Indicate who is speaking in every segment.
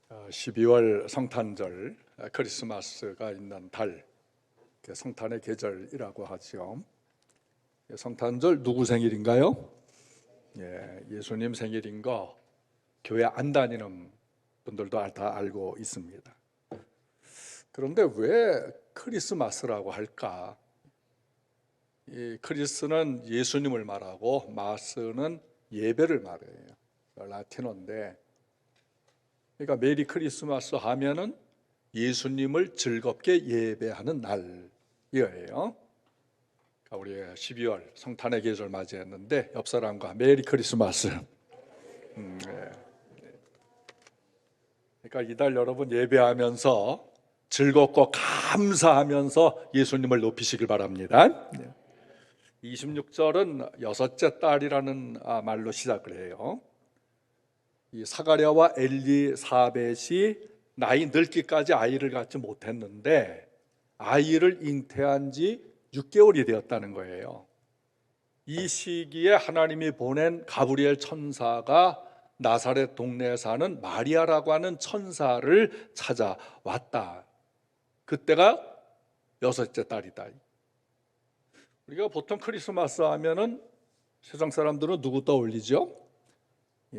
Speaker 1: 12월 성탄절, 크리스마스가 있는 달, 성탄의 계절이라고 하죠. 성탄절 누구 생일인가요? 예수님 생일인 거 교회 안 다니는 분들도 다 알고 있습니다. 그런데 왜 크리스마스라고 할까? 이 크리스는 예수님을 말하고 마스는 예배를 말해요. 라틴어인데, 그러니까 메리 크리스마스 하면은 예수님을 즐겁게 예배하는 날이에요. 우리 12월 성탄의 계절 맞이했는데 옆 사람과 메리 크리스마스. 그러니까 이달 여러분 예배하면서 즐겁고 감사하면서 예수님을 높이시길 바랍니다. 26절은 여섯째 딸이라는 말로 시작을 해요. 이 사가랴와 엘리사벳이 나이 늙기까지 아이를 갖지 못했는데 아이를 잉태한 지 6개월이 되었다는 거예요. 이 시기에 하나님이 보낸 가브리엘 천사가 나사렛 동네에 사는 마리아라고 하는 천사를 찾아왔다. 그때가 여섯째 딸이다. 우리가 보통 크리스마스 하면은 세상 사람들은 누구 떠올리죠?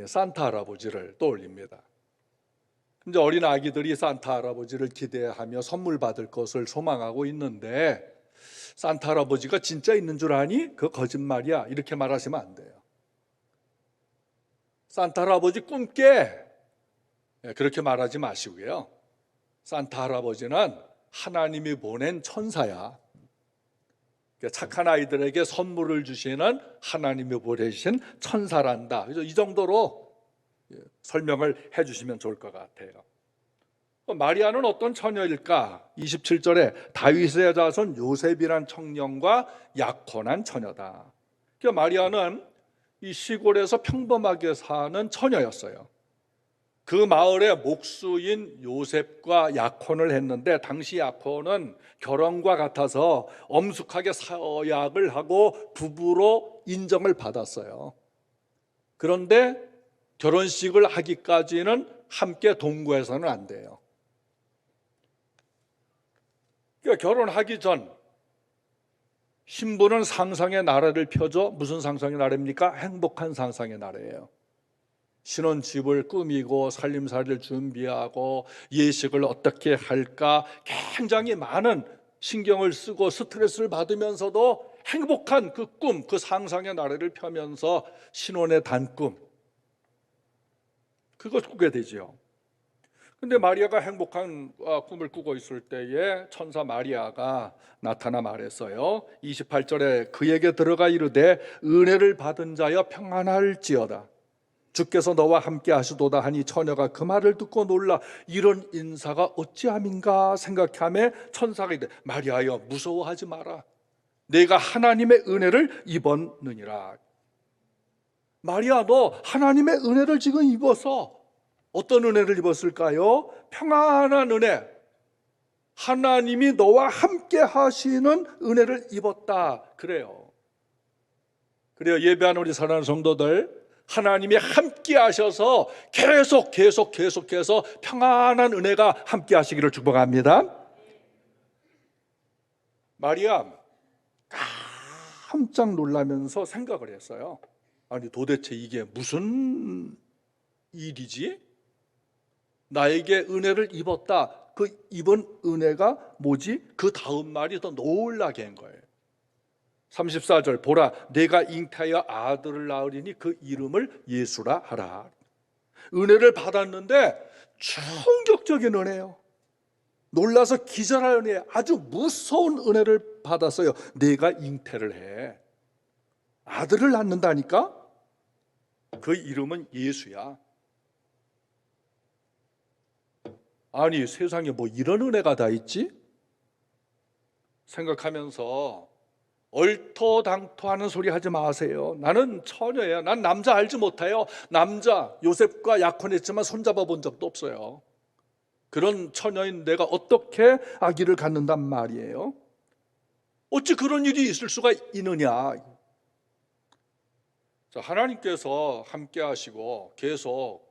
Speaker 1: 산타 할아버지를 떠올립니다. 이제 어린 아기들이 산타 할아버지를 기대하며 선물 받을 것을 소망하고 있는데 산타 할아버지가 진짜 있는 줄 아니? 그 거짓말이야. 이렇게 말하시면 안 돼요. 산타 할아버지 꿈깨. 그렇게 말하지 마시고요. 산타 할아버지는 하나님이 보낸 천사야. 착한 아이들에게 선물을 주시는 하나님이 보내신 천사란다. 그래서 이 정도로 설명을 해주시면 좋을 것 같아요. 마리아는 어떤 처녀일까? 27절에 다윗의 자손 요셉이란 청년과 약혼한 처녀다. 그러니까 마리아는 이 시골에서 평범하게 사는 처녀였어요. 그 마을의 목수인 요셉과 약혼을 했는데 당시 약혼은 결혼과 같아서 엄숙하게 서약을 하고 부부로 인정을 받았어요. 그런데 결혼식을 하기까지는 함께 동거해서는 안 돼요. 그러니까 결혼하기 전 신부는 상상의 나라를 펴죠. 무슨 상상의 나라입니까? 행복한 상상의 나라예요. 신혼집을 꾸미고 살림살이를 준비하고 예식을 어떻게 할까 굉장히 많은 신경을 쓰고 스트레스를 받으면서도 행복한 그 꿈, 그 상상의 나라를 펴면서 신혼의 단꿈, 그걸 꾸게 되죠. 근데 마리아가 행복한 꿈을 꾸고 있을 때에 천사 마리아가 나타나 말했어요. 28절에 그에게 들어가 이르되 은혜를 받은 자여 평안할지어다. 주께서 너와 함께 하시도다 하니 처녀가 그 말을 듣고 놀라 이런 인사가 어찌함인가 생각하며 천사가 이르되 마리아여 무서워하지 마라. 내가 하나님의 은혜를 입었느니라. 마리아 너 하나님의 은혜를 지금 입어서 어떤 은혜를 입었을까요? 평안한 은혜. 하나님이 너와 함께 하시는 은혜를 입었다. 그래요. 예배하는 우리 사랑하는 성도들, 하나님이 함께 하셔서 계속해서 평안한 은혜가 함께 하시기를 축복합니다. 마리아 깜짝 놀라면서 생각을 했어요. 아니 도대체 이게 무슨 일이지? 나에게 은혜를 입었다. 그 입은 은혜가 뭐지? 그 다음 말이 더 놀라게 한 거예요. 34절 보라 내가 잉태하여 아들을 낳으리니 그 이름을 예수라 하라. 은혜를 받았는데 충격적인 은혜요. 놀라서 기절할 은혜, 아주 무서운 은혜를 받았어요. 내가 잉태를 해. 아들을 낳는다니까? 그 이름은 예수야. 아니 세상에 뭐 이런 은혜가 다 있지? 생각하면서 얼토당토하는 소리 하지 마세요. 나는 처녀예요. 난 남자 알지 못해요. 남자 요셉과 약혼했지만 손잡아 본 적도 없어요. 그런 처녀인 내가 어떻게 아기를 갖는단 말이에요? 어찌 그런 일이 있을 수가 있느냐? 하나님께서 함께 하시고 계속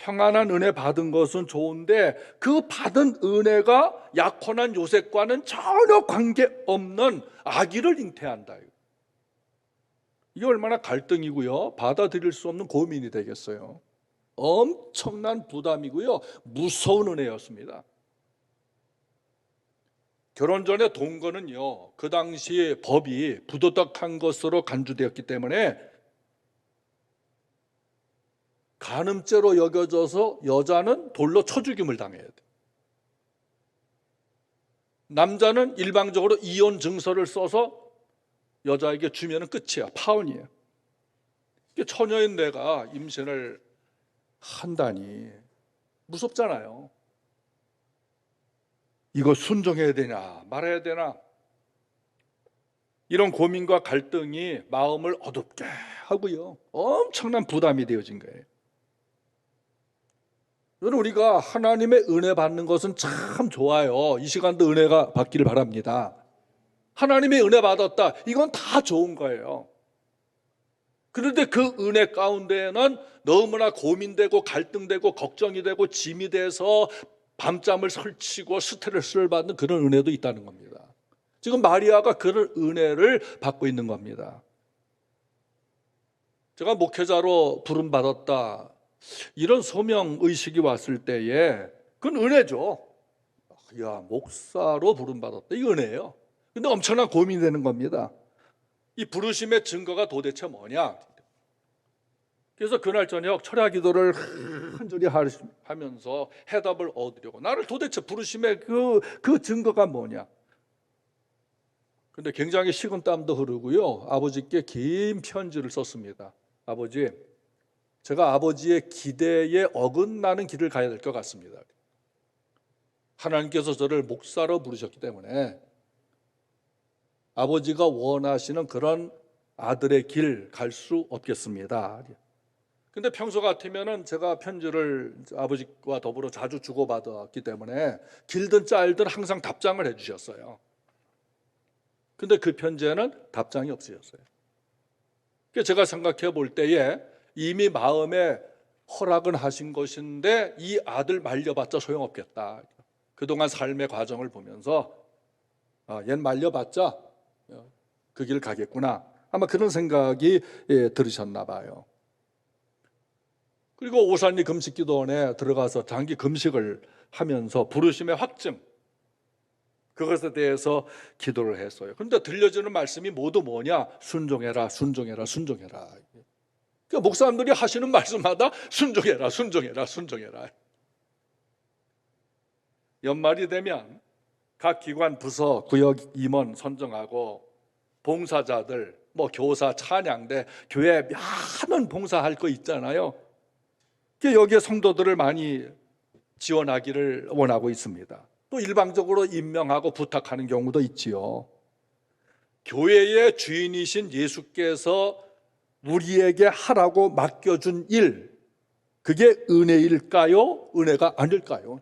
Speaker 1: 평안한 은혜 받은 것은 좋은데 그 받은 은혜가 약혼한 요셉과는 전혀 관계없는 아기를 잉태한다. 이게 얼마나 갈등이고요, 받아들일 수 없는 고민이 되겠어요. 엄청난 부담이고요, 무서운 은혜였습니다. 결혼 전에 동거는요, 그 당시 법이 부도덕한 것으로 간주되었기 때문에 간음죄로 여겨져서 여자는 돌로 쳐 죽임을 당해야 돼. 남자는 일방적으로 이혼 증서를 써서 여자에게 주면은 끝이야, 파혼이에요. 처녀인 내가 임신을 한다니 무섭잖아요. 이거 순종해야 되냐 말아야 되나, 이런 고민과 갈등이 마음을 어둡게 하고요, 엄청난 부담이 되어진 거예요. 여러분, 우리가 하나님의 은혜 받는 것은 참 좋아요. 이 시간도 은혜가 받기를 바랍니다. 하나님의 은혜 받았다, 이건 다 좋은 거예요. 그런데 그 은혜 가운데에는 너무나 고민되고 갈등되고 걱정이 되고 짐이 돼서 밤잠을 설치고 스트레스를 받는 그런 은혜도 있다는 겁니다. 지금 마리아가 그런 은혜를 받고 있는 겁니다. 제가 목회자로 부름받았다, 이런 소명의식이 왔을 때에 그건 은혜죠. 야, 목사로 부름받았다, 이 은혜예요. 근데 엄청난 고민이 되는 겁니다. 이 부르심의 증거가 도대체 뭐냐. 그래서 그날 저녁 철야 기도를 한절히 하면서 해답을 얻으려고, 나를 도대체 부르심의 그 증거가 뭐냐. 근데 굉장히 식은땀도 흐르고요, 아버지께 긴 편지를 썼습니다. 아버지, 제가 아버지의 기대에 어긋나는 길을 가야 될 것 같습니다. 하나님께서 저를 목사로 부르셨기 때문에 아버지가 원하시는 그런 아들의 길 갈 수 없겠습니다. 근데 평소 같으면은 제가 편지를 아버지와 더불어 자주 주고받았기 때문에 길든 짧든 항상 답장을 해주셨어요. 근데 그 편지에는 답장이 없으셨어요. 제가 생각해 볼 때에 이미 마음에 허락은 하신 것인데 이 아들 말려봤자 소용없겠다. 그동안 삶의 과정을 보면서 얘는 말려봤자 그 길 가겠구나, 아마 그런 생각이 들으셨나 봐요. 그리고 오산리 금식기도원에 들어가서 장기 금식을 하면서 부르심의 확증, 그것에 대해서 기도를 했어요. 그런데 들려주는 말씀이 모두 뭐냐? 순종해라, 순종해라, 순종해라. 그러니까 목사님들이 하시는 말씀마다 순종해라, 순종해라, 순종해라. 연말이 되면 각 기관, 부서, 구역 임원 선정하고 봉사자들, 교사, 찬양대, 교회 많은 봉사할 거 있잖아요. 여기에 성도들을 많이 지원하기를 원하고 있습니다. 또 일방적으로 임명하고 부탁하는 경우도 있지요. 교회의 주인이신 예수께서 우리에게 하라고 맡겨준 일, 그게 은혜일까요? 은혜가 아닐까요?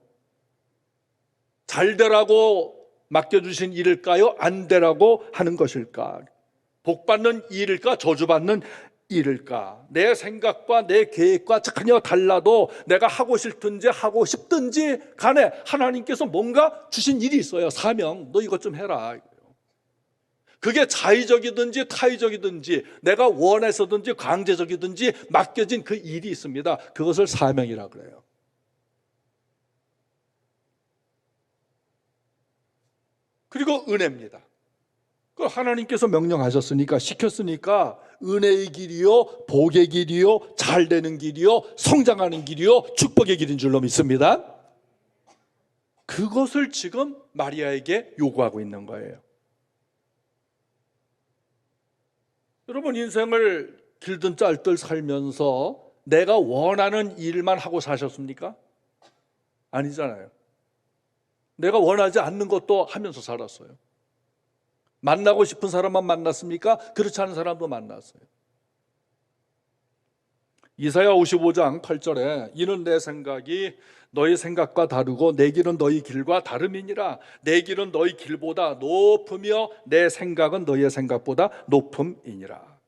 Speaker 1: 잘 되라고 맡겨주신 일일까요? 안 되라고 하는 것일까? 복받는 일일까? 저주받는 일일까? 내 생각과 내 계획과 전혀 달라도 내가 하고 싶든지 하고 싶든지 간에 하나님께서 뭔가 주신 일이 있어요. 사명, 너 이것 좀 해라. 그게 자의적이든지 타의적이든지 내가 원해서든지 강제적이든지 맡겨진 그 일이 있습니다. 그것을 사명이라고 그래요. 그리고 은혜입니다. 그 하나님께서 명령하셨으니까, 시켰으니까 은혜의 길이요, 복의 길이요, 잘 되는 길이요, 성장하는 길이요, 축복의 길인 줄로 믿습니다. 그것을 지금 마리아에게 요구하고 있는 거예요. 여러분, 인생을 길든 짧든 살면서 내가 원하는 일만 하고 사셨습니까? 아니잖아요. 내가 원하지 않는 것도 하면서 살았어요. 만나고 싶은 사람만 만났습니까? 그렇지 않은 사람도 만났어요. 이사야 55장 8절에 이는 내 생각이 너희 생각과 다르고 내 길은 너희 길과 다름이니라. 내 길은 너희 길보다 높으며 내 생각은 너희의 생각보다 높음이니라.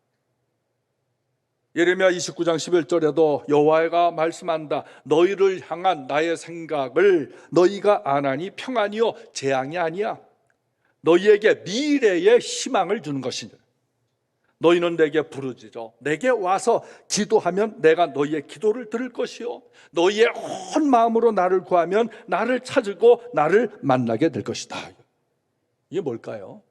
Speaker 1: 예레미야 29장 11절에도 여호와가 말씀한다. 너희를 향한 나의 생각을 너희가 아나니 평안이요 재앙이 아니야. 너희에게 미래의 희망을 주는 것이니 너희는 내게 부르짖어 내게 와서 기도하면 내가 너희의 기도를 들을 것이요 너희의 온 마음으로 나를 구하면 나를 찾고 나를 만나게 될 것이다. 이게 뭘까요?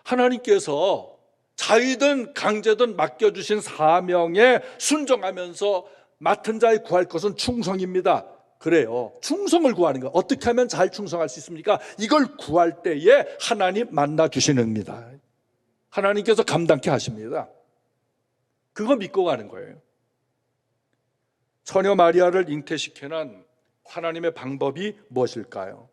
Speaker 1: 하나님께서 자유든 강제든 맡겨주신 사명에 순종하면서 맡은 자의 구할 것은 충성입니다. 그래요. 충성을 구하는 거 어떻게 하면 잘 충성할 수 있습니까? 이걸 구할 때에 하나님 만나 주시는 겁니다. 하나님께서 감당케 하십니다. 그거 믿고 가는 거예요. 처녀 마리아를 잉태시키는 하나님의 방법이 무엇일까요?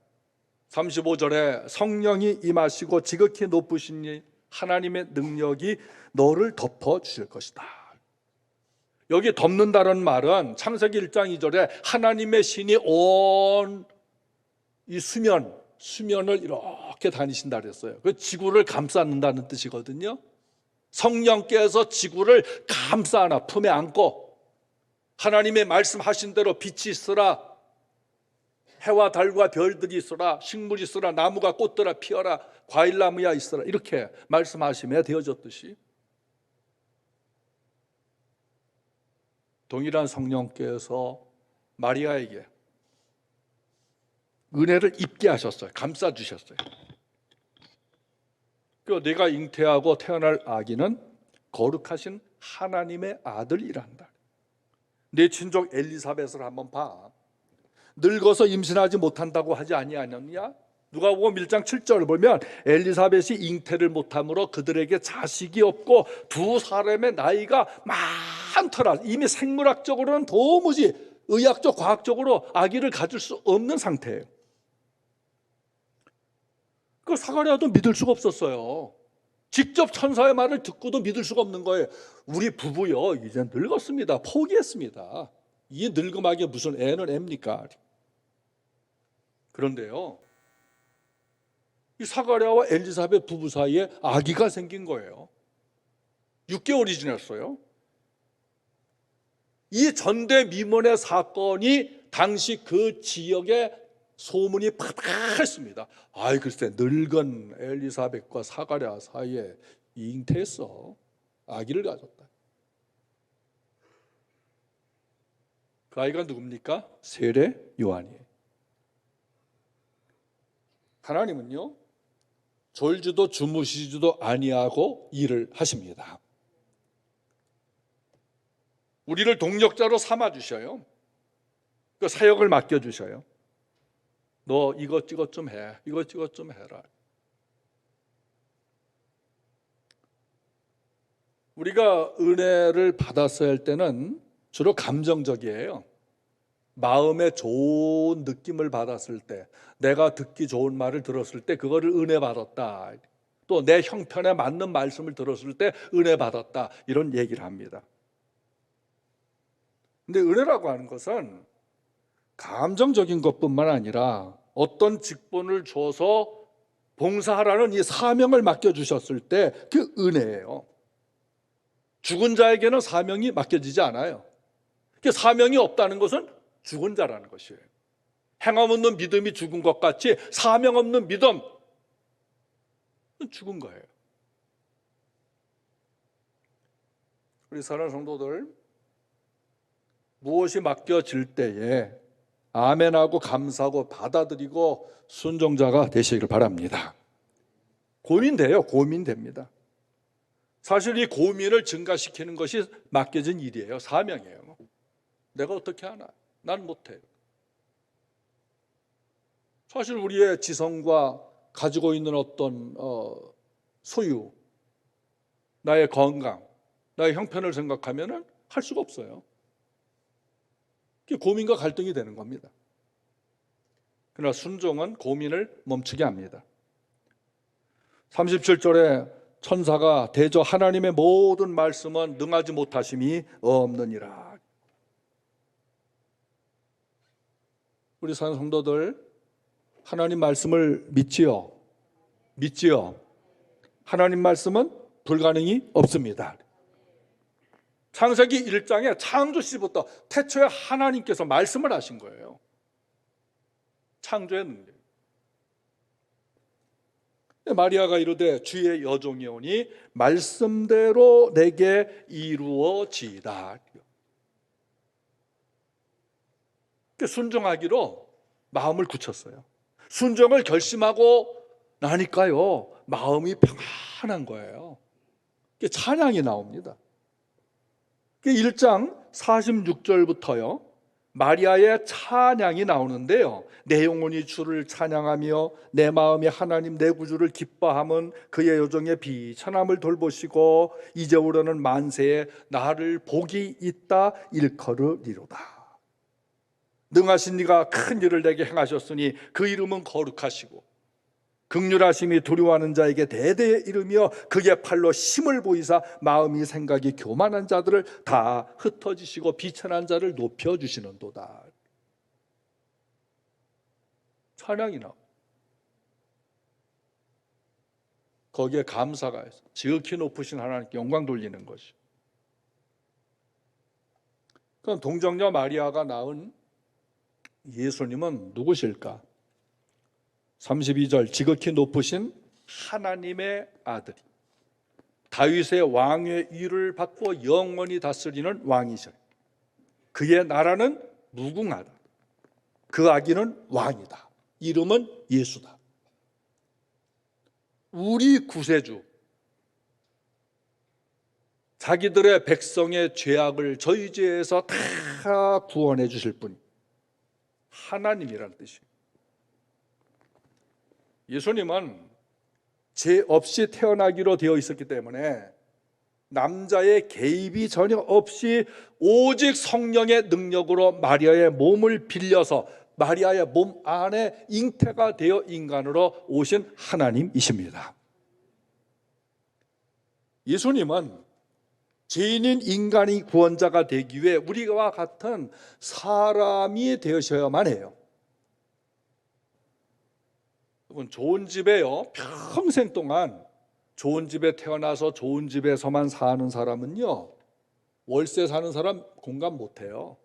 Speaker 1: 35절에 성령이 임하시고 지극히 높으시니 하나님의 능력이 너를 덮어주실 것이다. 여기 덮는다는 말은 창세기 1장 2절에 하나님의 신이 온 이 수면을 이렇게 다니신다 그랬어요. 그 지구를 감싸는다는 뜻이거든요. 성령께서 지구를 감싸 안아 품에 안고 하나님의 말씀하신 대로 빛이 있으라, 해와 달과 별들이 있으라, 식물이 있으라, 나무가 꽃들아 피어라, 과일나무야 있으라 이렇게 말씀하시며 되어졌듯이 동일한 성령께서 마리아에게 은혜를 입게 하셨어요. 감싸주셨어요. 그리고 내가 잉태하고 태어날 아기는 거룩하신 하나님의 아들이란다. 내 친족 엘리사벳을 한번 봐. 늙어서 임신하지 못한다고 하지 아니하느냐? 누가복음 1장 7절을 보면 엘리사벳이 잉태를 못함으로 그들에게 자식이 없고 두 사람의 나이가 많더라. 이미 생물학적으로는 도무지 의학적 과학적으로 아기를 가질 수 없는 상태예요. 그 사가랴도 믿을 수가 없었어요. 직접 천사의 말을 듣고도 믿을 수가 없는 거예요. 우리 부부요 이제 늙었습니다. 포기했습니다. 이 늙음하게 무슨 애는 애입니까? 그런데요 이 사가랴와 엘리사벳 부부 사이에 아기가 생긴 거예요. 6개월이 지났어요. 이 전대미문의 사건이 당시 그 지역에 소문이 파닥했습니다. 아이 글쎄 늙은 엘리사벳과 사가랴 사이에 잉태했어. 아기를 가졌다. 그 아이가 누굽니까? 세례 요한이에요. 하나님은요 졸지도 주무시지도 아니하고 일을 하십니다. 우리를 동력자로 삼아 주셔요. 그 사역을 맡겨 주셔요. 너 이것 좀 해. 이것 좀 해라. 우리가 은혜를 받았어야 할 때는 주로 감정적이에요. 마음에 좋은 느낌을 받았을 때, 내가 듣기 좋은 말을 들었을 때 그거를 은혜 받았다. 또 내 형편에 맞는 말씀을 들었을 때 은혜 받았다. 이런 얘기를 합니다. 근데 은혜라고 하는 것은 감정적인 것뿐만 아니라 어떤 직분을 줘서 봉사하라는 이 사명을 맡겨주셨을 때 그 은혜예요. 죽은 자에게는 사명이 맡겨지지 않아요. 사명이 없다는 것은 죽은 자라는 것이에요. 행함 없는 믿음이 죽은 것 같이 사명 없는 믿음 죽은 거예요. 우리 사랑하는 성도들, 무엇이 맡겨질 때에 아멘하고 감사하고 받아들이고 순종자가 되시길 바랍니다. 고민돼요. 고민됩니다. 사실 이 고민을 증가시키는 것이 맡겨진 일이에요. 사명이에요. 내가 어떻게 하나? 난 못해요. 사실 우리의 지성과 가지고 있는 어떤 소유, 나의 건강, 나의 형편을 생각하면 할 수가 없어요. 고민과 갈등이 되는 겁니다. 그러나 순종은 고민을 멈추게 합니다. 37절에 천사가 대저 하나님의 모든 말씀은 능하지 못하심이 없느니라. 우리 사는 성도들, 하나님 말씀을 믿지요? 믿지요? 하나님 말씀은 불가능이 없습니다. 창세기 1장에 창조 시부터 태초에 하나님께서 말씀을 하신 거예요. 창조의 능력. 마리아가 이르되 주의 여종이오니 말씀대로 내게 이루어지이다. 순종하기로 마음을 굳혔어요. 순종을 결심하고 나니까요, 마음이 평안한 거예요. 찬양이 나옵니다. 1장 46절부터요, 마리아의 찬양이 나오는데요, 내 영혼이 주를 찬양하며 내 마음이 하나님 내 구주를 기뻐함은 그의 여종의 비천함을 돌보시고 이제부로는 만세에 나를 복이 있다 일컬으리로다. 능하신 이가 큰 일을 내게 행하셨으니 그 이름은 거룩하시고 긍휼하심이 두려워하는 자에게 대대에 이르며 그의 팔로 힘을 보이사 마음이 생각이 교만한 자들을 다 흩어지시고 비천한 자를 높여주시는도다. 찬양이 나와. 거기에 감사가 있어. 지극히 높으신 하나님께 영광 돌리는 것이. 그럼 동정녀 마리아가 낳은 예수님은 누구실까? 32절 지극히 높으신 하나님의 아들이 다윗의 왕의 위를 받고 영원히 다스리는 왕이셔. 그의 나라는 무궁하다. 그 아기는 왕이다. 이름은 예수다. 우리 구세주, 자기들의 백성의 죄악을 저희 죄에서 다 구원해 주실 분이 하나님이라는 뜻이에요. 예수님은 죄 없이 태어나기로 되어 있었기 때문에 남자의 개입이 전혀 없이 오직 성령의 능력으로 마리아의 몸을 빌려서 마리아의 몸 안에 잉태가 되어 인간으로 오신 하나님이십니다. 예수님은 죄인인 인간이 구원자가 되기 위해 우리와 같은 사람이 되셔야만 해요. 여러분, 좋은 집에요, 평생 동안 좋은 집에 태어나서 좋은 집에서만 사는 사람은요, 월세 사는 사람 공감 못해요.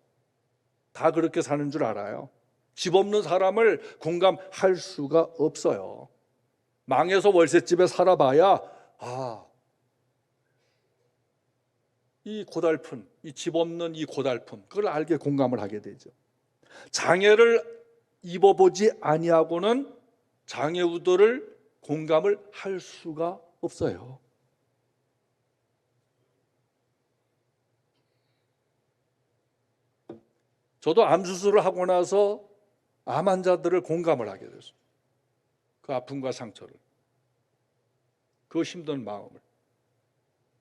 Speaker 1: 다 그렇게 사는 줄 알아요. 집 없는 사람을 공감할 수가 없어요. 망해서 월세집에 살아봐야 이 고달픈, 이 집 없는 이 고달픔, 그걸 알게 공감을 하게 되죠. 장애를 입어보지 아니하고는 장애우들을 공감을 할 수가 없어요. 저도 암 수술을 하고 나서 암 환자들을 공감을 하게 됐어요. 그 아픔과 상처를, 그 힘든 마음을,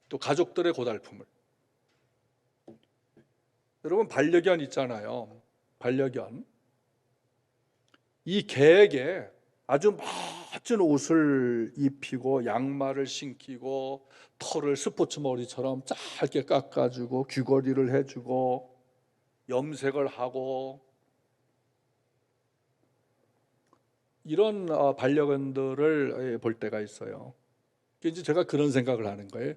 Speaker 1: 또 가족들의 고달픔을. 여러분, 반려견 있잖아요. 반려견. 이 개에게 아주 멋진 옷을 입히고 양말을 신기고 털을 스포츠 머리처럼 짧게 깎아주고 귀걸이를 해주고 염색을 하고, 이런 반려견들을 볼 때가 있어요. 이제 제가 그런 생각을 하는 거예요.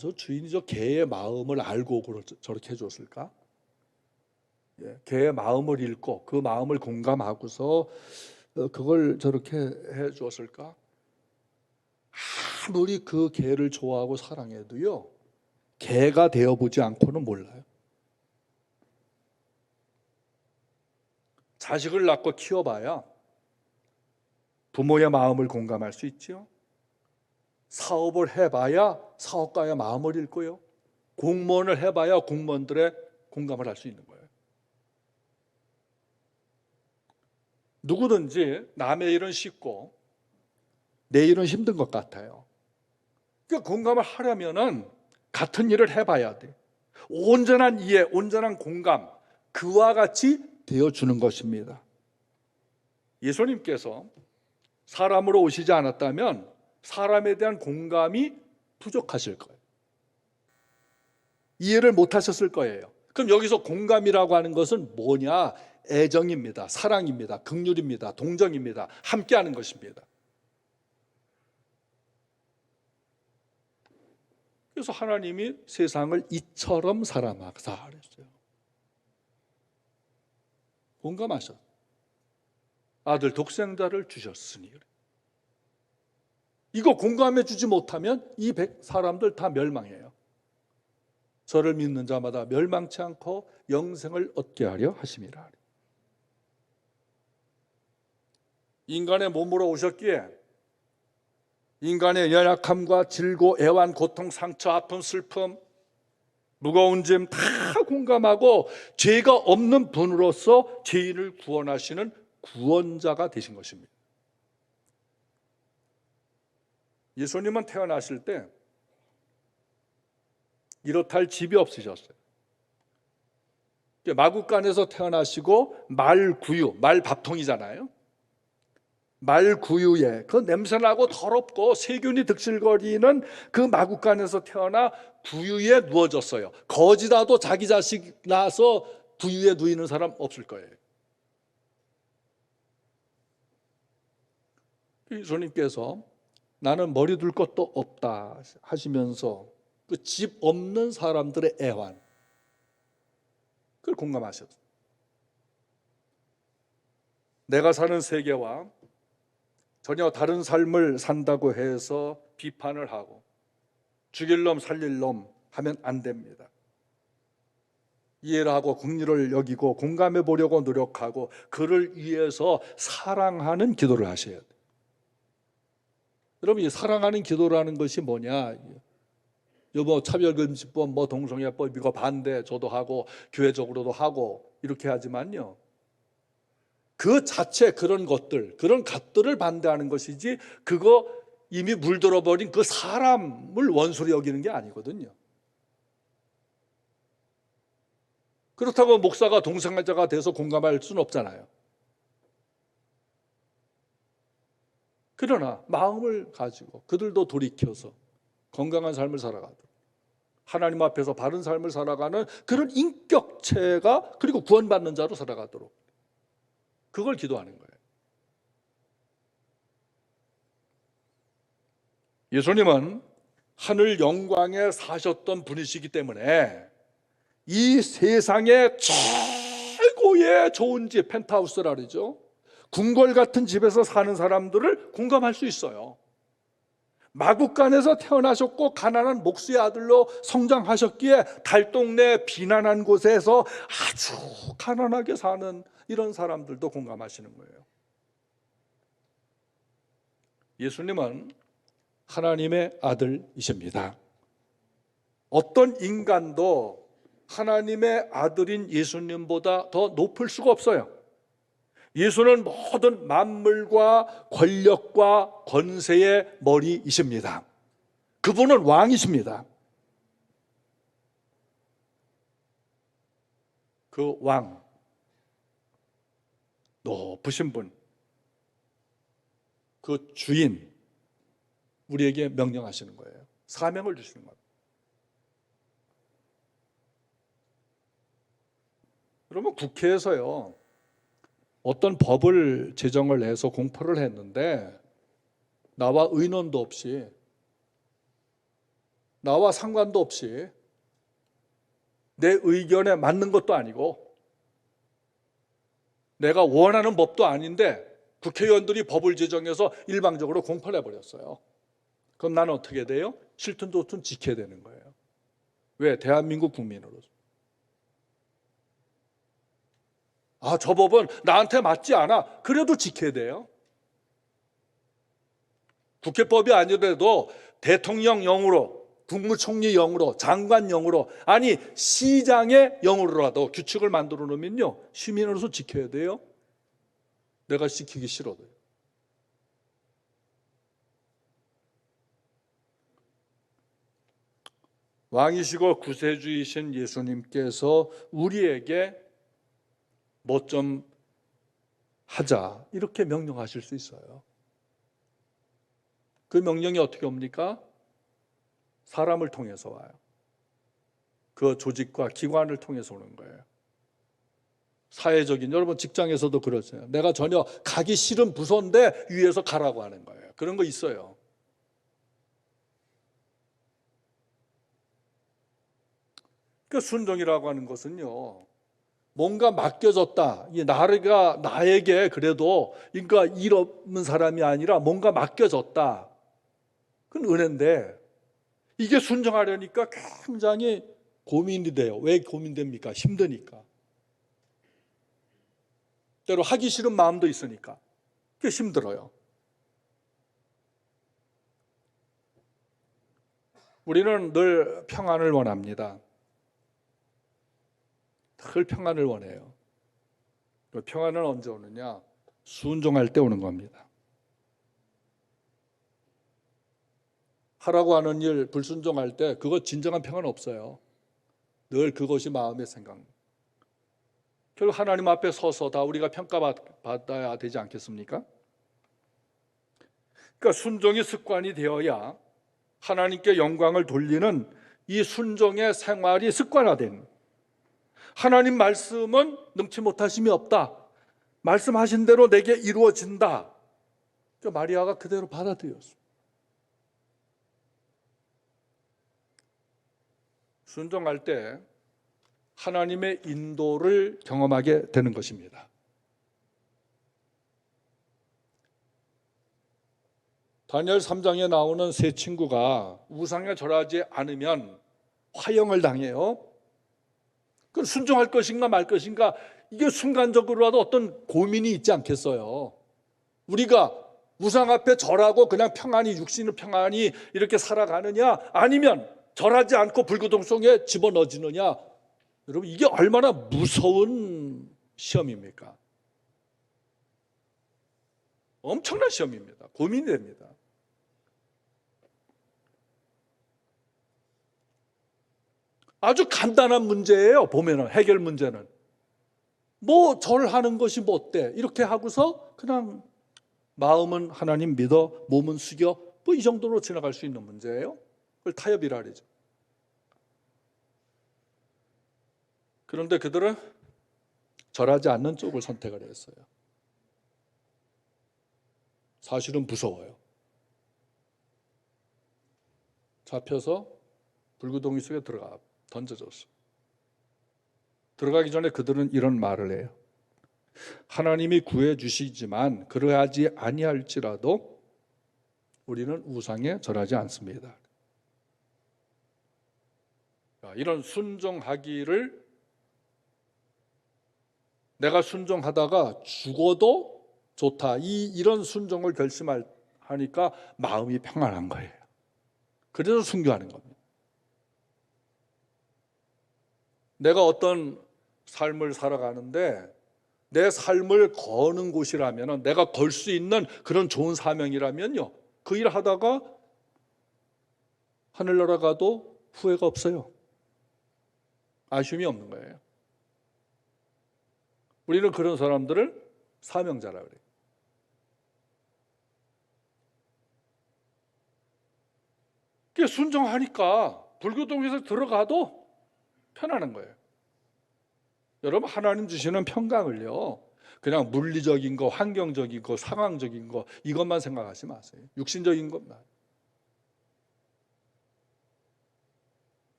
Speaker 1: 저 주인이 저 개의 마음을 알고 저렇게 해줬을까? 개의 마음을 읽고 그 마음을 공감하고서 그걸 저렇게 해줬을까? 아무리 그 개를 좋아하고 사랑해도요, 개가 되어보지 않고는 몰라요. 자식을 낳고 키워봐야 부모의 마음을 공감할 수 있죠. 사업을 해봐야 사업가의 마음을 읽고요, 공무원을 해봐야 공무원들의 공감을 할 수 있는 거예요. 누구든지 남의 일은 쉽고 내 일은 힘든 것 같아요. 그러니까 공감을 하려면은 같은 일을 해봐야 돼. 온전한 이해, 온전한 공감, 그와 같이 되어주는 것입니다. 예수님께서 사람으로 오시지 않았다면 사람에 대한 공감이 부족하실 거예요. 이해를 못하셨을 거예요. 그럼 여기서 공감이라고 하는 것은 뭐냐? 애정입니다. 사랑입니다. 긍휼입니다. 동정입니다. 함께하는 것입니다. 그래서 하나님이 세상을 이처럼 사랑하사 그랬어요. 공감하셨어요. 아들 독생자를 주셨으니. 이거 공감해 주지 못하면 이 사람들 다 멸망해요. 저를 믿는 자마다 멸망치 않고 영생을 얻게 하려 하심이라. 인간의 몸으로 오셨기에 인간의 연약함과 질고 애환, 고통, 상처, 아픔, 슬픔, 무거운 짐 다 공감하고 죄가 없는 분으로서 죄인을 구원하시는 구원자가 되신 것입니다. 예수님은 태어나실 때 이렇다 할 집이 없으셨어요. 마구간에서 태어나시고 말구유, 말밥통이잖아요. 말구유에 그 냄새나고 더럽고 세균이 득실거리는 그 마구간에서 태어나 구유에 누워졌어요. 거지라도 자기 자식 낳아서 구유에 누이는 사람 없을 거예요. 예수님께서 나는 머리 둘 것도 없다 하시면서 그 집 없는 사람들의 애환, 그걸 공감하셨어요. 내가 사는 세계와 전혀 다른 삶을 산다고 해서 비판을 하고 죽일 놈 살릴 놈 하면 안 됩니다. 이해를 하고 긍휼을 여기고 공감해 보려고 노력하고 그를 위해서 사랑하는 기도를 하셔야 돼요. 여러분, 이 사랑하는 기도라는 것이 뭐냐? 여보 차별금지법, 동성애법 이거 반대 저도 하고 교회적으로도 하고 이렇게 하지만요, 그 자체 그런 것들을 반대하는 것이지 그거 이미 물들어버린 그 사람을 원수로 여기는 게 아니거든요. 그렇다고 목사가 동성애자가 돼서 공감할 수는 없잖아요. 그러나 마음을 가지고 그들도 돌이켜서 건강한 삶을 살아가도록, 하나님 앞에서 바른 삶을 살아가는 그런 인격체가, 그리고 구원받는 자로 살아가도록, 그걸 기도하는 거예요. 예수님은 하늘 영광에 사셨던 분이시기 때문에 이 세상의 최고의 좋은 집, 펜트하우스라 그러죠, 궁궐 같은 집에서 사는 사람들을 공감할 수 있어요. 마구간에서 태어나셨고 가난한 목수의 아들로 성장하셨기에 달동네 비난한 곳에서 아주 가난하게 사는 이런 사람들도 공감하시는 거예요. 예수님은 하나님의 아들이십니다. 어떤 인간도 하나님의 아들인 예수님보다 더 높을 수가 없어요. 예수는 모든 만물과 권력과 권세의 머리이십니다. 그분은 왕이십니다. 그 왕, 높으신 분, 그 주인, 우리에게 명령하시는 거예요. 사명을 주시는 겁니다. 그러면 국회에서요, 어떤 법을 제정을 해서 공포를 했는데 나와 의논도 없이, 나와 상관도 없이, 내 의견에 맞는 것도 아니고 내가 원하는 법도 아닌데 국회의원들이 법을 제정해서 일방적으로 공포를 해버렸어요. 그럼 나는 어떻게 돼요? 싫든 좋든 지켜야 되는 거예요. 왜? 대한민국 국민으로서. 저 법은 나한테 맞지 않아. 그래도 지켜야 돼요. 국회법이 아니더라도 대통령령으로, 국무총리령으로, 장관령으로, 아니 시장의 영으로라도 규칙을 만들어 놓으면요, 시민으로서 지켜야 돼요. 내가 지키기 싫어도요. 왕이시고 구세주이신 예수님께서 우리에게 뭐 좀 하자 이렇게 명령하실 수 있어요. 그 명령이 어떻게 옵니까? 사람을 통해서 와요. 그 조직과 기관을 통해서 오는 거예요. 사회적인, 여러분 직장에서도 그렇잖아요. 내가 전혀 가기 싫은 부서인데 위에서 가라고 하는 거예요. 그런 거 있어요. 그 순종이라고 하는 것은요, 뭔가 맡겨졌다. 이 나가 나에게 그래도 그러니까 일 없는 사람이 아니라 뭔가 맡겨졌다. 그건 은혜인데 이게 순종하려니까 굉장히 고민이 돼요. 왜 고민됩니까? 힘드니까. 때로 하기 싫은 마음도 있으니까. 그게 힘들어요. 우리는 늘 평안을 원합니다. 늘 평안을 원해요. 그 평안은 언제 오느냐? 순종할 때 오는 겁니다. 하라고 하는 일 불순종할 때 그거 진정한 평안은 없어요. 늘 그것이 마음의 생각. 결국 하나님 앞에 서서 다 우리가 평가받아야 되지 않겠습니까? 그러니까 순종이 습관이 되어야 하나님께 영광을 돌리는 이 순종의 생활이 습관화된, 하나님 말씀은 능치 못하심이 없다, 말씀하신 대로 내게 이루어진다. 그러니까 마리아가 그대로 받아들였습니다. 순종할 때 하나님의 인도를 경험하게 되는 것입니다. 다니엘 3장에 나오는 세 친구가 우상에 절하지 않으면 화형을 당해요. 그건 순종할 것인가 말 것인가, 이게 순간적으로라도 어떤 고민이 있지 않겠어요. 우리가 우상 앞에 절하고 그냥 평안히, 육신의 평안히 이렇게 살아가느냐, 아니면 절하지 않고 불구동 속에 집어넣어지느냐. 여러분, 이게 얼마나 무서운 시험입니까? 엄청난 시험입니다. 고민이 됩니다. 아주 간단한 문제예요. 보면은 해결 문제는 뭐 절하는 것이 뭐 어때? 이렇게 하고서 그냥 마음은 하나님 믿어, 몸은 숙여, 뭐 이 정도로 지나갈 수 있는 문제예요. 그걸 타협이라 그러죠. 그런데 그들은 절하지 않는 쪽을 선택을 했어요. 사실은 무서워요. 잡혀서 불구덩이 속에 던져졌어. 들어가기 전에 그들은 이런 말을 해요. 하나님이 구해 주시지만 그러하지 아니할지라도 우리는 우상에 절하지 않습니다. 이런 순종하기를, 내가 순종하다가 죽어도 좋다, 이런 순종을 결심하니까 마음이 평안한 거예요. 그래서 순교하는 겁니다. 내가 어떤 삶을 살아가는데 내 삶을 거는 곳이라면, 내가 걸 수 있는 그런 좋은 사명이라면요, 그 일 하다가 하늘나라 가도 후회가 없어요. 아쉬움이 없는 거예요. 우리는 그런 사람들을 사명자라 그래요. 그게 순종하니까 불교동에서 들어가도 편안한 거예요. 여러분, 하나님 주시는 평강을요, 그냥 물리적인 거, 환경적인 거, 상황적인 거, 이것만 생각하지 마세요. 육신적인 것만.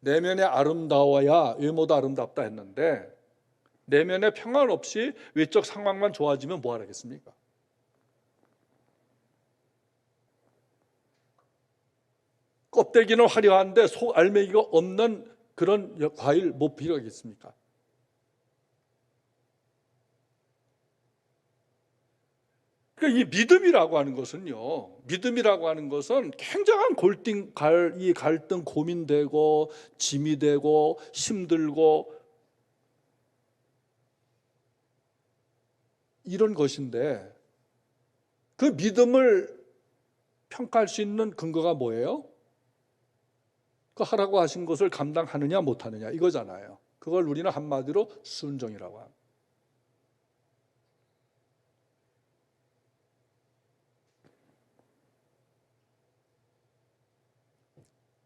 Speaker 1: 내면이 아름다워야 외모도 아름답다 했는데, 내면에 평안 없이 외적 상황만 좋아지면 뭐 하겠습니까? 껍데기는 화려한데 속 알맹이가 없는 그런 과일 뭐 필요하겠습니까? 그러니까 이 믿음이라고 하는 것은요, 믿음이라고 하는 것은 굉장한 이 갈등, 고민되고 짐이 되고 힘들고 이런 것인데, 그 믿음을 평가할 수 있는 근거가 뭐예요? 그 하라고 하신 것을 감당하느냐 못하느냐 이거잖아요. 그걸 우리는 한마디로 순종이라고 합니다.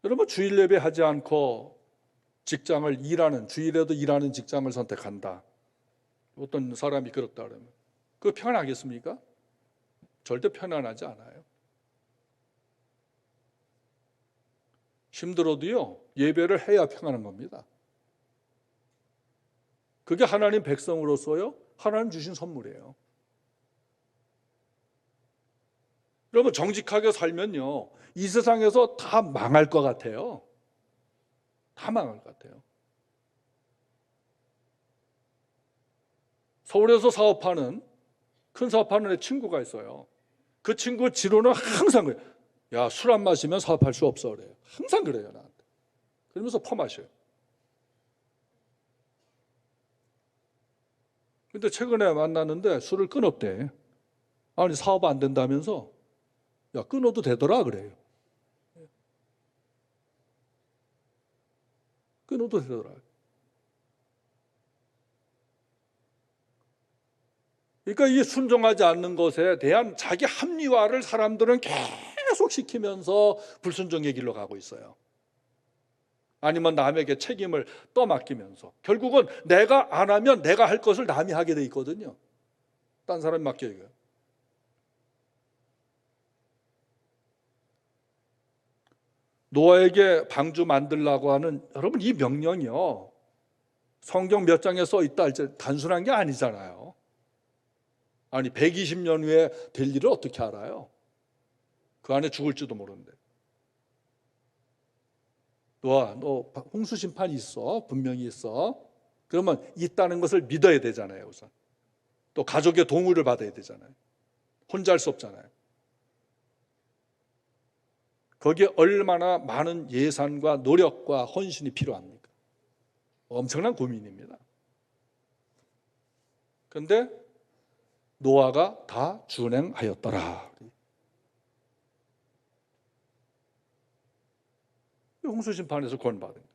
Speaker 1: 여러분, 주일 예배하지 않고 직장을 주일에도 일하는 직장을 선택한다. 어떤 사람이 그렇다 그러면 그거 편안하겠습니까? 절대 편안하지 않아요. 힘들어도요, 예배를 해야 평안한 겁니다. 그게 하나님 백성으로서요, 하나님 주신 선물이에요. 여러분, 정직하게 살면요, 이 세상에서 다 망할 것 같아요. 다 망할 것 같아요. 서울에서 사업하는, 큰 사업하는 애 친구가 있어요. 그 친구 지로는 항상 그래요. 야, 술 안 마시면 사업할 수 없어 그래요. 항상 그래요, 나한테. 그러면서 퍼마셔요. 근데 최근에 만났는데 술을 끊었대. 아니, 사업 안 된다면서. 야, 끊어도 되더라 그래요. 끊어도 되더라. 그러니까 이 순종하지 않는 것에 대한 자기 합리화를 사람들은 계속 시키면서 불순종의 길로 가고 있어요. 아니면 남에게 책임을 떠맡기면서 결국은 내가 안 하면 내가 할 것을 남이 하게 돼 있거든요. 딴 사람이 맡겨요. 노아에게 방주 만들라고 하는, 여러분, 이 명령이요, 성경 몇 장에 써 있다 할지 단순한 게 아니잖아요. 아니, 120년 후에 될 일을 어떻게 알아요? 그 안에 죽을지도 모르는데. 너 홍수 심판이 있어. 분명히 있어. 그러면 있다는 것을 믿어야 되잖아요, 우선. 또 가족의 동의를 받아야 되잖아요. 혼자 할 수 없잖아요. 거기에 얼마나 많은 예산과 노력과 헌신이 필요합니까? 엄청난 고민입니다. 그런데 노아가 다 준행하였더라. 홍수 심판에서 구원받은 거예요.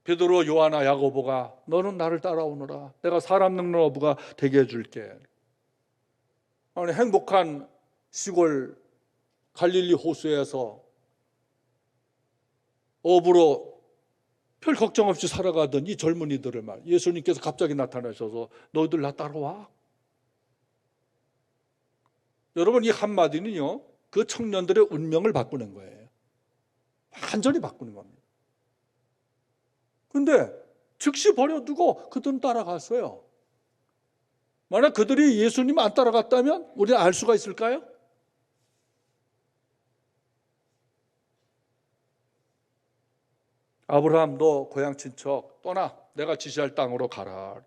Speaker 1: 베드로, 요한나, 야고보가 너는 나를 따라오너라. 내가 사람 늙는 어부가 되게 해줄게. 아니, 행복한 시골 갈릴리 호수에서 어부로 별 걱정 없이 살아가던 이 젊은이들을 예수님께서 갑자기 나타나셔서 너희들 나 따라와. 여러분, 이 한마디는요, 그 청년들의 운명을 바꾸는 거예요. 완전히 바꾸는 겁니다. 근데 즉시 버려두고 그들은 따라갔어요. 만약 그들이 예수님 안 따라갔다면 우리는 알 수가 있을까요? 아브라함, 너 고향 친척 떠나. 내가 지시할 땅으로 가라.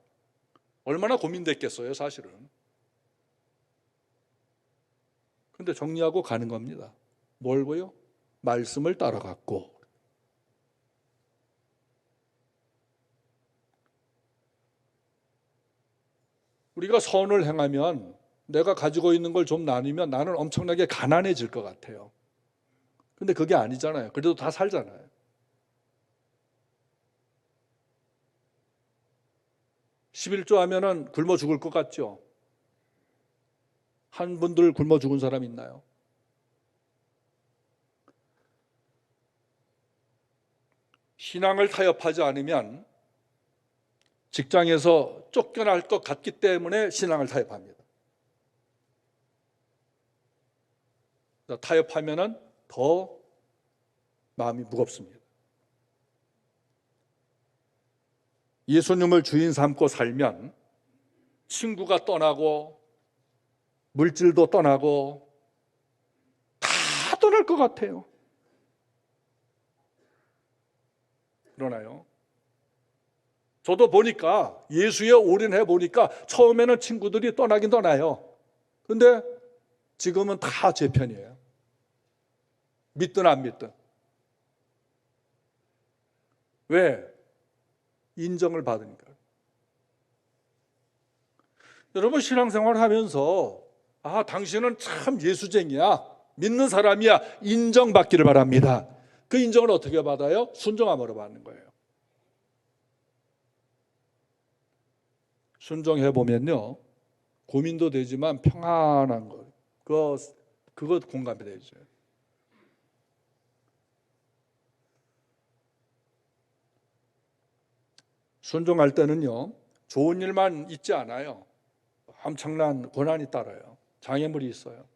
Speaker 1: 얼마나 고민됐겠어요, 사실은. 근데 정리하고 가는 겁니다. 뭘고요? 말씀을 따라갔고. 우리가 선을 행하면 내가 가지고 있는 걸 좀 나누면 나는 엄청나게 가난해질 것 같아요. 근데 그게 아니잖아요. 그래도 다 살잖아요. 11조 하면은 굶어 죽을 것 같죠? 한 분들 굶어 죽은 사람 있나요? 신앙을 타협하지 않으면 직장에서 쫓겨날 것 같기 때문에 신앙을 타협합니다. 타협하면은 더 마음이 무겁습니다. 예수님을 주인 삼고 살면 친구가 떠나고 물질도 떠나고 다 떠날 것 같아요. 그러나요? 저도 보니까 예수에 올인해 보니까 처음에는 친구들이 떠나긴 떠나요. 근데 지금은 다 제 편이에요. 믿든 안 믿든. 왜? 인정을 받으니까. 여러분, 신앙생활 하면서 당신은 참 예수쟁이야, 믿는 사람이야, 인정받기를 바랍니다. 그 인정을 어떻게 받아요? 순종함으로 받는 거예요. 순종해보면요, 고민도 되지만 평안한 거, 그거 공감이 되죠. 순종할 때는요, 좋은 일만 있지 않아요. 엄청난 고난이 따라요. 장애물이 있어요.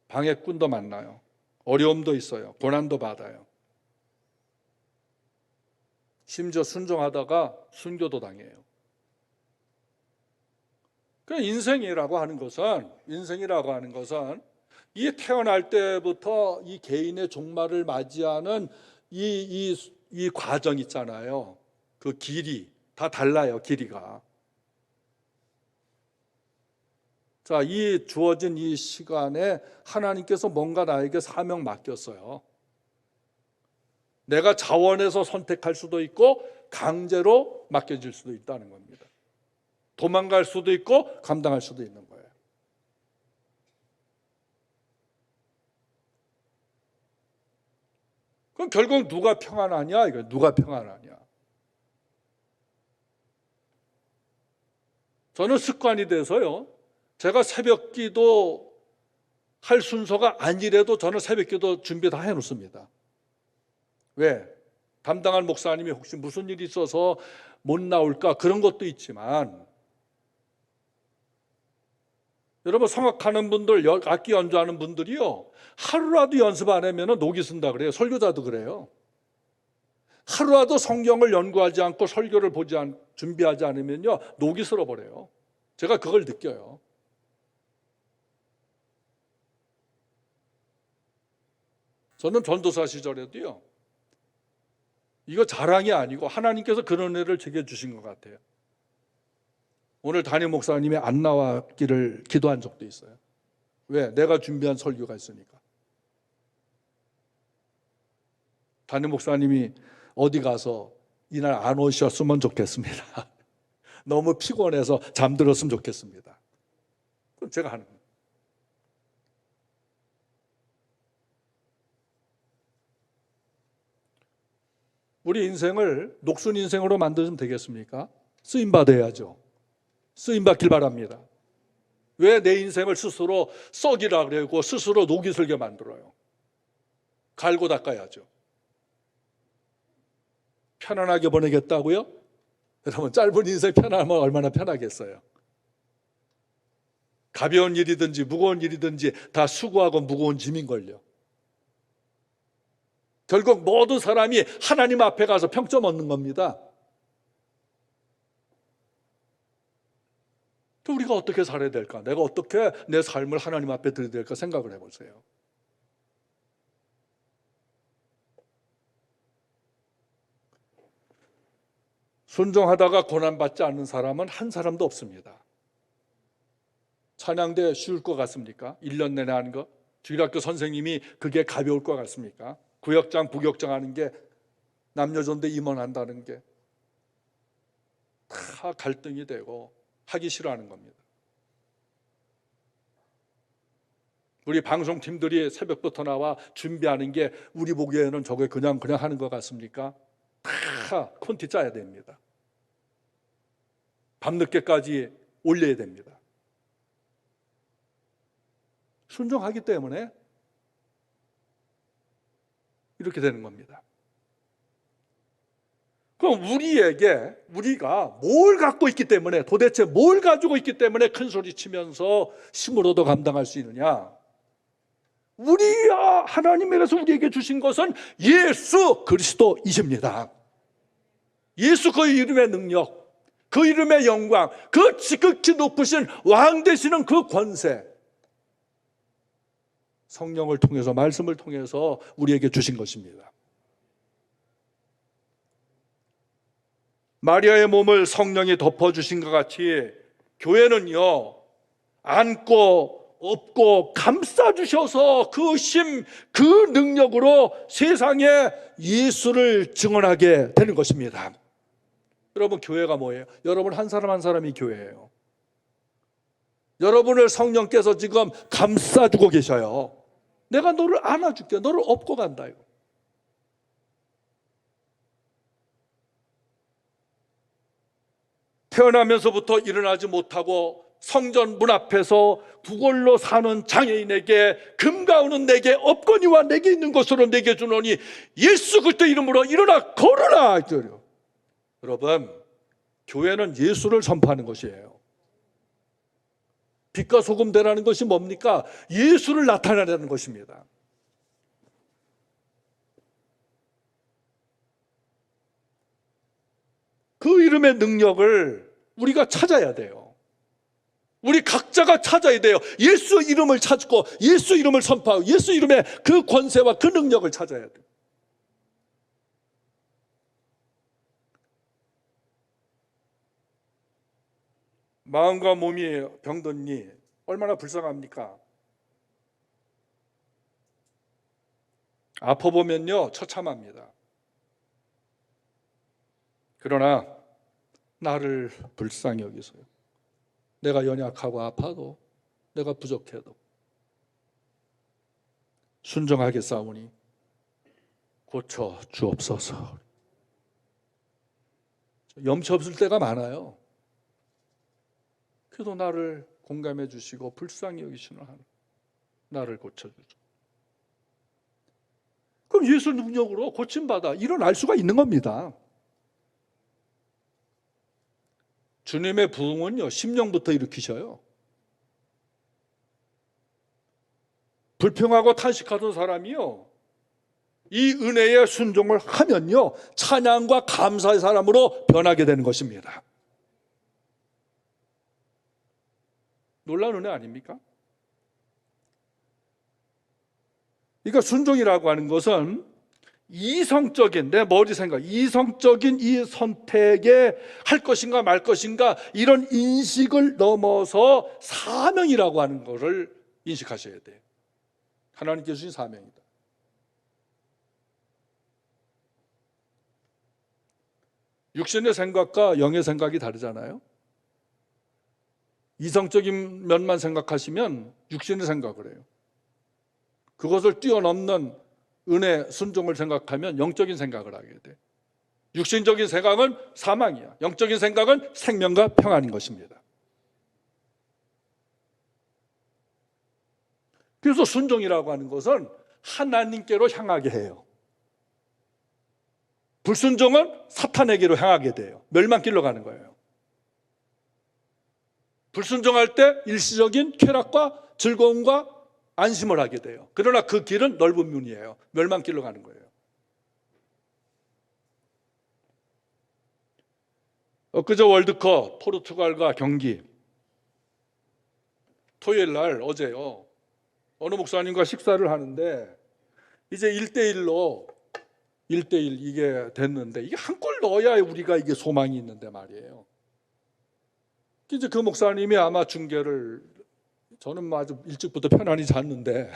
Speaker 1: 방해꾼도 만나요. 어려움도 있어요. 고난도 받아요. 심지어 순종하다가 순교도 당해요. 그 인생이라고 하는 것은 이 태어날 때부터 이 개인의 종말을 맞이하는 이 과정 있잖아요. 그 길이 다 달라요. 길이가. 자, 이 주어진 이 시간에 하나님께서 뭔가 나에게 사명 맡겼어요. 내가 자원해서 선택할 수도 있고 강제로 맡겨질 수도 있다는 겁니다. 도망갈 수도 있고 감당할 수도 있는 거예요. 그럼 결국 누가 평안하냐? 이거 누가 평안하냐? 저는 습관이 돼서요. 제가 새벽 기도 할 순서가 아니래도 저는 새벽 기도 준비 다 해놓습니다. 왜? 담당할 목사님이 혹시 무슨 일이 있어서 못 나올까? 그런 것도 있지만 여러분 성악하는 분들, 악기 연주하는 분들이요. 하루라도 연습 안 하면 녹이 쓴다 그래요. 설교자도 그래요. 하루라도 성경을 연구하지 않고 설교를 준비하지 않으면요. 녹이 쓸어버려요. 제가 그걸 느껴요. 저는 전도사 시절에도요. 이거 자랑이 아니고 하나님께서 그런 애를 제게 주신 것 같아요. 오늘 담임 목사님이 안 나왔기를 기도한 적도 있어요. 왜? 내가 준비한 설교가 있으니까. 담임 목사님이 어디 가서 이날 안 오셨으면 좋겠습니다. 너무 피곤해서 잠들었으면 좋겠습니다. 그럼 제가 하는 거예요. 우리 인생을 녹슨 인생으로 만들면 되겠습니까? 쓰임받아야죠. 쓰임받길 바랍니다. 왜 내 인생을 스스로 썩이라 그러고 스스로 녹이 슬게 만들어요? 갈고 닦아야죠. 편안하게 보내겠다고요? 여러분 짧은 인생 편하면 얼마나 편하겠어요? 가벼운 일이든지 무거운 일이든지 다 수고하고 무거운 짐인걸요. 결국 모든 사람이 하나님 앞에 가서 평점 얻는 겁니다. 또 우리가 어떻게 살아야 될까? 내가 어떻게 내 삶을 하나님 앞에 드려야 될까 생각을 해보세요. 순종하다가 고난받지 않는 사람은 한 사람도 없습니다. 찬양대 쉬울 것 같습니까? 1년 내내 하는 거? 주일학교 선생님이 그게 가벼울 것 같습니까? 구역장, 부역장 하는 게 남녀전대 임원한다는 게 다 갈등이 되고 하기 싫어하는 겁니다. 우리 방송팀들이 새벽부터 나와 준비하는 게 우리 보기에는 저게 그냥 하는 것 같습니까? 다 콘티 짜야 됩니다. 밤늦게까지 올려야 됩니다. 순종하기 때문에 이렇게 되는 겁니다. 그럼 우리가 뭘 갖고 있기 때문에, 도대체 뭘 가지고 있기 때문에 큰 소리 치면서 힘으로도 감당할 수 있느냐? 하나님께서 우리에게 주신 것은 예수 그리스도이십니다. 예수 그 이름의 능력, 그 이름의 영광, 그 지극히 높으신 왕 되시는 그 권세, 성령을 통해서, 말씀을 통해서 우리에게 주신 것입니다. 마리아의 몸을 성령이 덮어주신 것 같이 교회는요, 안고 업고 감싸주셔서 그 힘, 그 능력으로 세상에 예수를 증언하게 되는 것입니다. 여러분, 교회가 뭐예요? 여러분 한 사람 한 사람이 교회예요. 여러분을 성령께서 지금 감싸주고 계셔요. 내가 너를 안아줄게, 너를 업고 간다. 이거. 태어나면서부터 일어나지 못하고 성전 문 앞에서 구걸로 사는 장애인에게 금가우는 내게 없거니와 내게 있는 것으로 내게 주노니 예수 그리스도 이름으로 일어나 걸으라. 여러분, 교회는 예수를 선포하는 것이에요. 빛과 소금 되라는 것이 뭡니까? 예수를 나타내라는 것입니다. 그 이름의 능력을 우리가 찾아야 돼요. 우리 각자가 찾아야 돼요. 예수 이름을 찾고 예수 이름을 선포하고 예수 이름의 그 권세와 그 능력을 찾아야 돼요. 마음과 몸이 병든니 얼마나 불쌍합니까? 아파보면요 처참합니다. 그러나 나를 불쌍히 여기서요, 내가 연약하고 아파도 내가 부족해도 순종하게 싸우니 고쳐 주옵소서. 염치 없을 때가 많아요. 그래도 나를 공감해 주시고 불쌍히 여기시는 하나님, 나를 고쳐주죠. 그럼 예수 능력으로 고침받아 일어날 수가 있는 겁니다. 주님의 부흥은요 심령부터 일으키셔요. 불평하고 탄식하던 사람이요 이 은혜의 순종을 하면요 찬양과 감사의 사람으로 변하게 되는 것입니다. 놀라운 은혜 아닙니까? 그러니까 순종이라고 하는 것은 이성적인, 내 머리 생각, 이성적인 이 선택에 할 것인가 말 것인가 이런 인식을 넘어서 사명이라고 하는 것을 인식하셔야 돼요. 하나님께 주신 사명이다. 육신의 생각과 영의 생각이 다르잖아요. 이성적인 면만 생각하시면 육신의 생각을 해요. 그것을 뛰어넘는 은혜, 순종을 생각하면 영적인 생각을 하게 돼. 육신적인 생각은 사망이야. 영적인 생각은 생명과 평안인 것입니다. 그래서 순종이라고 하는 것은 하나님께로 향하게 해요. 불순종은 사탄에게로 향하게 돼요. 멸망길로 가는 거예요. 불순종할 때 일시적인 쾌락과 즐거움과 안심을 하게 돼요. 그러나 그 길은 넓은 문이에요. 멸망길로 가는 거예요. 엊그제 월드컵 포르투갈과 경기, 토요일 날 어제요 어느 목사님과 식사를 하는데 이제 1대1로 1대1 이게 됐는데 이게 한 골 넣어야 우리가 이게 소망이 있는데 말이에요. 이제 그 목사님이 아마 중계를, 저는 아주 일찍부터 편안히 잤는데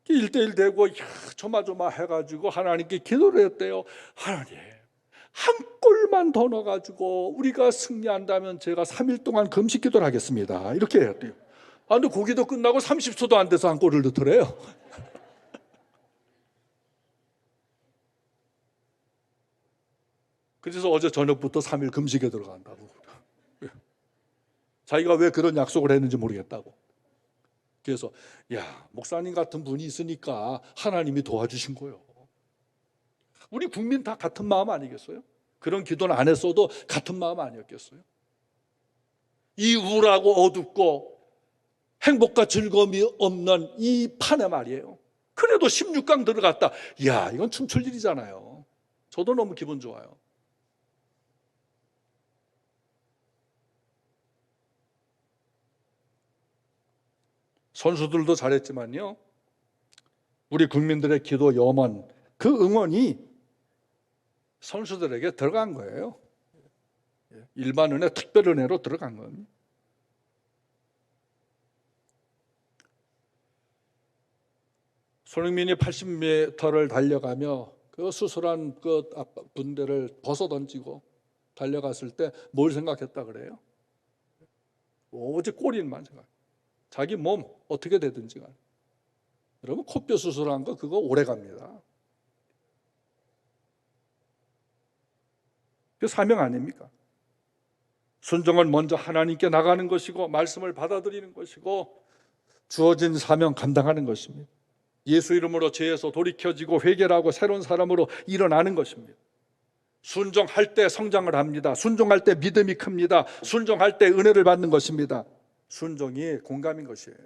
Speaker 1: 1대1 되고 조마조마해가지고 하나님께 기도를 했대요. 하나님, 한 골만 더 넣어가지고 우리가 승리한다면 제가 3일 동안 금식 기도를 하겠습니다. 이렇게 했대요. 근데 고기도 끝나고 30초도 안 돼서 한 골을 넣더래요. 그래서 어제 저녁부터 3일 금식에 들어간다고. 자기가 왜 그런 약속을 했는지 모르겠다고. 그래서 목사님 같은 분이 있으니까 하나님이 도와주신 거예요. 우리 국민 다 같은 마음 아니겠어요? 그런 기도는 안 했어도 같은 마음 아니었겠어요? 이 우울하고 어둡고 행복과 즐거움이 없는 이 판에 말이에요. 그래도 16강 들어갔다. 이건 춤출 일이잖아요. 저도 너무 기분 좋아요. 선수들도 잘했지만요, 우리 국민들의 기도 염원, 그 응원이 선수들에게 들어간 거예요. 일반 은혜, 특별 은혜로 들어간 겁니다. 손흥민이 80m를 달려가며 그 수술한 그 분대를 벗어 던지고 달려갔을 때 뭘 생각했다 그래요? 오직 골인만 생각. 자기 몸 어떻게 되든지 간에. 여러분, 코뼈 수술한 거 그거 오래 갑니다. 그 사명 아닙니까? 순종은 먼저 하나님께 나가는 것이고 말씀을 받아들이는 것이고 주어진 사명 감당하는 것입니다. 예수 이름으로 죄에서 돌이켜지고 회개하고 새로운 사람으로 일어나는 것입니다. 순종할 때 성장을 합니다. 순종할 때 믿음이 큽니다. 순종할 때 은혜를 받는 것입니다. 순종이 공감인 것이에요.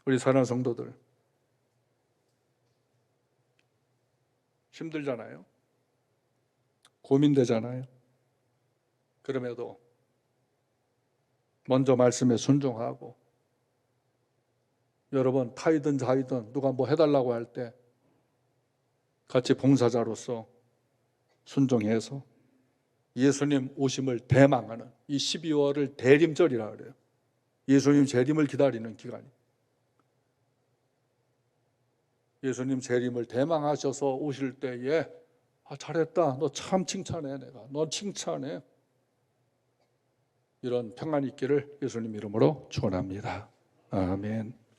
Speaker 1: 우리 사랑하는 성도들, 힘들잖아요. 고민되잖아요. 그럼에도 먼저 말씀에 순종하고, 여러분 타이든 자이든 누가 뭐 해달라고 할 때 같이 봉사자로서 순종해서 예수님 오심을 대망하는 이 12월을 대림절이라 그래요. 예수님 재림을 기다리는 기간이. 예수님 재림을 대망하셔서 오실 때에 잘했다, 너 참 칭찬해, 내가 너 칭찬해, 이런 평안이 있기를 예수님 이름으로 축원합니다. 아멘.